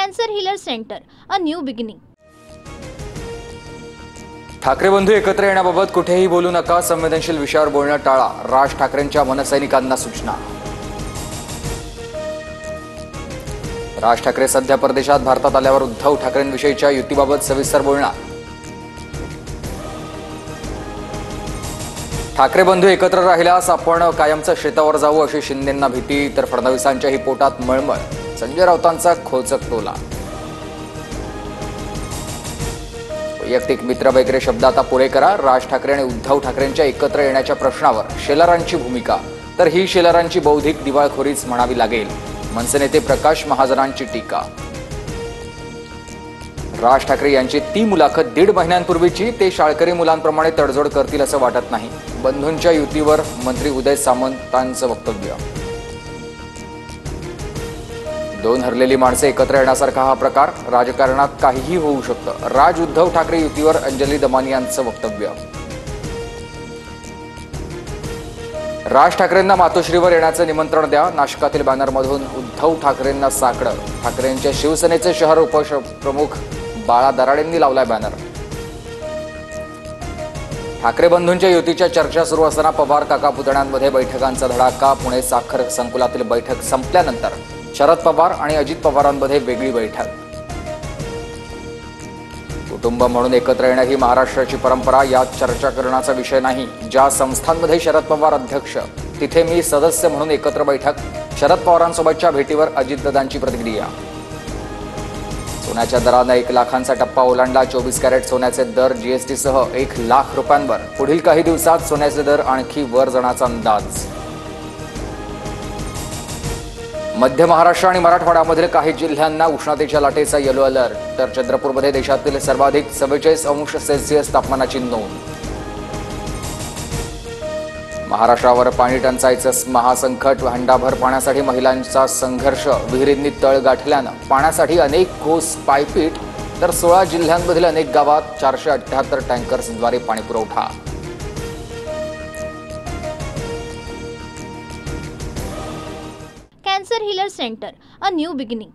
Cancer healer centre, a new beginning. Thackeray बंधू एकत्र येण्याबाबत कुठेही बोलू नका, संवेदनशील विषयावर बोलणं टाळा, राज ठाकरेंच्या मनसैनिकांना सूचना. राज ठाकरे सध्या परदेशात, भारतात आल्यावर उद्धव ठाकरेंविषयीच्या युतीबाबत सविस्तर बोलणार. ठाकरे बंधू एकत्र राहिल्यास आपण कायमचं शेतावर जाऊ अशी शिंदेंना भीती, तर फडणवीसांच्याही पोटात मळमळ. संजय राऊतांचा खोचक टोला. वैयक्तिक मित्र वगैरे शब्द आता पुरे करा. राज ठाकरे आणि उद्धव ठाकरेंच्या एकत्र येण्याच्या प्रश्नावर शेलारांची भूमिका, तर ही शेलारांची बौद्धिक दिवाळखोरीच म्हणावी लागेल. मनसे नेते प्रकाश महाजनांची टीका. राज ठाकरे यांची ती मुलाखत 1.5 महिन्यांपूर्वीची, ते शाळकरी मुलांप्रमाणे तडजोड करतील असं वाटत नाही. बंधूंच्या युतीवर मंत्री उदय सामंतांचं वक्तव्य. 2 हरलेली माणसे एकत्र येण्यासारखा हा प्रकार, राजकारणात काहीही होऊ शकतं. राज उद्धव ठाकरे युतीवर अंजली दमानी यांचं वक्तव्य. राज ठाकरेंना मातोश्रीवर येण्याचं निमंत्रण द्या, नाशिकातील बॅनरमधून उद्धव ठाकरेंना साकडं. ठाकरेंच्या शिवसेनेचे शहर उपप्रमुख बाळा दराडेंनी लावलाय बॅनर. ठाकरे बंधूंच्या युतीच्या चर्चा सुरू असताना पवार काका पुतण्यांमध्ये बैठकांचा धडाका. पुणे साखर संकुलातील बैठक संपल्यानंतर शरद पवार आणि अजित पवारांमध्ये वेगळी बैठक. कुटुंब म्हणून एकत्र येणं ही महाराष्ट्राची परंपरा, यात चर्चा करण्याचा विषय नाही. ज्या संस्थांमध्ये शरद पवार अध्यक्ष, तिथे मी सदस्य म्हणून एकत्र बैठक. शरद पवारांसोबतच्या भेटीवर अजितदादांची प्रतिक्रिया. सोन्याच्या दरानं 1 लाखांचा टप्पा ओलांडला. 24 कॅरेट सोन्याचे दर जीएसटीसह 1 लाख रुपयांवर. पुढील काही दिवसात सोन्याचे दर आणखी वर जाण्याचा अंदाज. मध्य महाराष्ट्र आणि मराठवाड्यामधील काही जिल्ह्यांना उष्णतेच्या लाटेचा येलो अलर्ट, तर चंद्रपूरमध्ये देशातील सर्वाधिक 44°C तापमानाची नोंद. महाराष्ट्रावर पाणी टंचाईचं महासंकट. हंडाभर पाण्यासाठी महिलांचा संघर्ष. विहिरींनी तळ गाठल्यानं पाण्यासाठी अनेक कोस पायपीट, तर 16 जिल्ह्यांमधील अनेक गावात 478 टँकर्सद्वारे पाणीपुरवठा. Cancer healer centre, a new beginning.